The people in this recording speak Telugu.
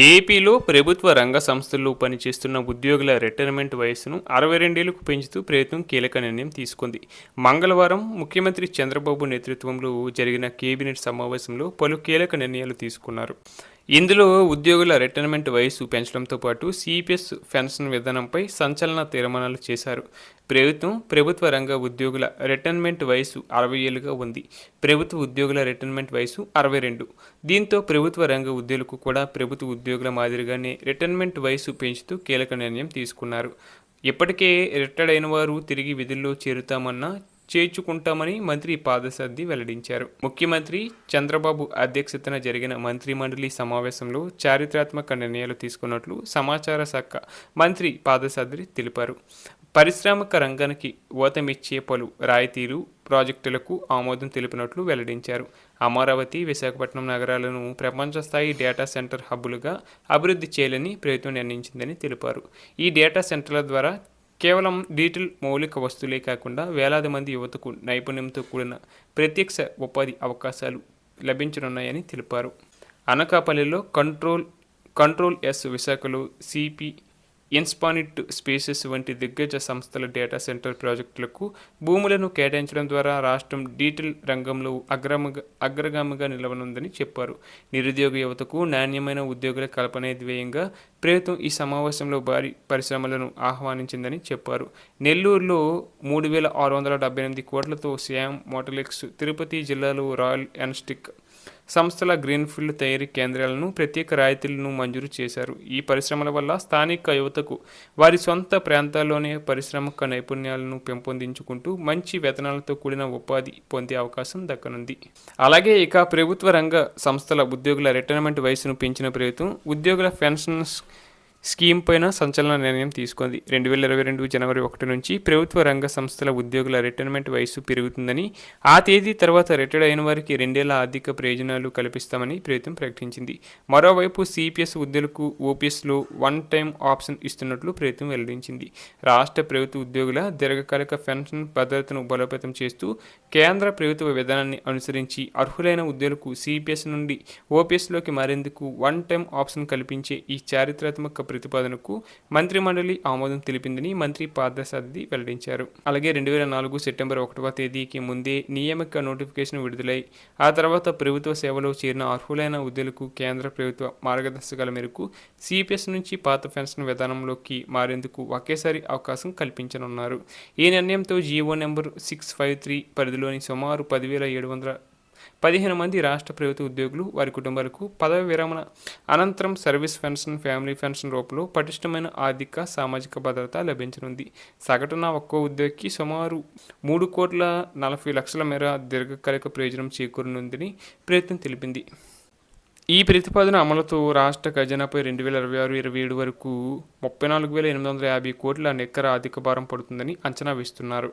ఏపీలో ప్రభుత్వ రంగ సంస్థల్లో పనిచేస్తున్న ఉద్యోగుల రిటైర్మెంట్ వయస్సును 62 ఏళ్లకు పెంచుతూ ప్రభుత్వం కీలక నిర్ణయం తీసుకుంది. మంగళవారం ముఖ్యమంత్రి చంద్రబాబు నేతృత్వంలో జరిగిన కేబినెట్ సమావేశంలో పలు కీలక నిర్ణయాలు తీసుకున్నారు. ఇందులో ఉద్యోగుల రిటైర్మెంట్ వయస్సు పెంచడంతో పాటు సిపిఎస్ పెన్షన్ విధానంపై సంచలన తీర్మానాలు చేశారు. ప్రభుత్వ రంగ ఉద్యోగుల రిటైర్మెంట్ వయస్సు 60 ఏళ్లుగా ఉంది. ప్రభుత్వ ఉద్యోగుల రిటైర్మెంట్ వయస్సు 62. దీంతో ప్రభుత్వ రంగ ఉద్యోగులకు కూడా ప్రభుత్వ ఉద్యోగుల మాదిరిగానే రిటైర్మెంట్ వయస్సు పెంచుతూ కీలక నిర్ణయం తీసుకున్నారు. ఇప్పటికే రిటైర్డ్ అయిన వారు తిరిగి విధుల్లో చేర్చుకుంటామని మంత్రి పార్థసారథి వెల్లడించారు. ముఖ్యమంత్రి చంద్రబాబు అధ్యక్షతన జరిగిన మంత్రిమండలి సమావేశంలో చారిత్రాత్మక నిర్ణయాలు తీసుకున్నట్లు సమాచార శాఖ మంత్రి పార్థసారథి తెలిపారు. పారిశ్రామిక రంగానికి ఊతమిచ్చే పలు రాయితీలు, ప్రాజెక్టులకు ఆమోదం తెలిపినట్లు వెల్లడించారు. అమరావతి, విశాఖపట్నం నగరాలను ప్రపంచ స్థాయి డేటా సెంటర్ హబ్బులుగా అభివృద్ధి చేయాలని ప్రభుత్వం నిర్ణయించిందని తెలిపారు. ఈ డేటా సెంటర్ల ద్వారా కేవలం డిజిటల్ మౌలిక వస్తువులే కాకుండా వేలాది మంది యువతకు నైపుణ్యంతో కూడిన ప్రత్యక్ష ఉపాధి అవకాశాలు లభించనున్నాయని తెలిపారు. అనకాపల్లిలో కంట్రోల్ ఎస్, విశాఖలో సిపి, ఇన్స్పానిట్ స్పేసెస్ వంటి దిగ్గజ సంస్థల డేటా సెంటర్ ప్రాజెక్టులకు భూములను కేటాయించడం ద్వారా రాష్ట్రం డిజిటల్ రంగంలో అగ్రగామిగా నిలవనుందని చెప్పారు. నిరుద్యోగ యువతకు నాణ్యమైన ఉద్యోగుల కల్పనే ధ్యేయంగా ప్రభుత్వం ఈ సమావేశంలో భారీ పరిశ్రమలను ఆహ్వానించిందని చెప్పారు. నెల్లూరులో 3,678 కోట్లతో శ్యామ్ మోటలిక్స్, తిరుపతి జిల్లాలో రాయల్ ఎన్స్టిక్ సంస్థల గ్రీన్ఫీల్డ్ తయారీ కేంద్రాలను ప్రత్యేక రాయితీలను మంజూరు చేశారు. ఈ పరిశ్రమల వల్ల స్థానిక యువతకు వారి సొంత ప్రాంతాల్లోనే పారిశ్రామిక నైపుణ్యాలను పెంపొందించుకుంటూ మంచి వేతనాలతో కూడిన ఉపాధి పొందే అవకాశం దక్కనుంది. అలాగే ఇక ప్రభుత్వ రంగ సంస్థల ఉద్యోగుల రిటైర్మెంట్ వయసును పెంచిన ప్రభుత్వం ఉద్యోగుల పెన్షన్ స్కీమ్ పైన సంచలన నిర్ణయం తీసుకుంది. 2022 జనవరి 1 నుంచి ప్రభుత్వ రంగ సంస్థల ఉద్యోగుల రిటైర్మెంట్ వయస్సు పెరుగుతుందని, ఆ తేదీ తర్వాత రిటైర్డ్ అయిన వారికి 2 ఏళ్ల ఆర్థిక ప్రయోజనాలు కల్పిస్తామని ప్రభుత్వం ప్రకటించింది. మరోవైపు సిపిఎస్ ఉద్యోగులకు ఓపీఎస్లో వన్ టైం ఆప్షన్ ఇస్తున్నట్లు ప్రభుత్వం వెల్లడించింది. రాష్ట్ర ప్రభుత్వ ఉద్యోగుల దీర్ఘకాలిక పెన్షన్ భద్రతను బలోపేతం చేస్తూ కేంద్ర ప్రభుత్వ విధానాన్ని అనుసరించి అర్హులైన ఉద్యోగులకు సిపిఎస్ నుండి ఓపీఎస్లోకి మారేందుకు వన్ టైం ఆప్షన్ కల్పించే ఈ చారిత్రాత్మక ప్రతిపాదనకు మంత్రిమండలి ఆమోదం తెలిపిందని మంత్రి పార్థసారథి వెల్లడించారు. అలాగే 2004 సెప్టెంబర్ 1వ తేదీకి ముందే నియామక నోటిఫికేషన్ విడుదలై ఆ తర్వాత ప్రభుత్వ సేవలో చేరిన అర్హులైన ఉద్యోగులకు కేంద్ర ప్రభుత్వ మార్గదర్శకాల మేరకు సిపిఎస్ నుంచి పాత పెన్షన్ విధానంలోకి మారేందుకు ఒకేసారి అవకాశం కల్పించనున్నారు. ఈ నిర్ణయంతో జీవో నెంబర్ 653 పరిధిలోని సుమారు 10,715 మంది రాష్ట్ర ప్రభుత్వ ఉద్యోగులు, వారి కుటుంబాలకు పదవి విరమణ అనంతరం సర్వీస్ పెన్షన్, ఫ్యామిలీ పెన్షన్ రూపంలో పటిష్టమైన ఆర్థిక, సామాజిక భద్రత లభించనుంది. సగటున ఒక్కో ఉద్యోగికి సుమారు 3,40,00,000 మేర దీర్ఘకాలిక ప్రయోజనం చేకూరనుందని ప్రభుత్వం తెలిపింది. ఈ ప్రతిపాదన అమలుతో రాష్ట్ర ఖజానాపై 2026-27 వరకు 34,850 కోట్ల నికర ఆర్థిక భారం పడుతుందని అంచనా వేస్తున్నారు.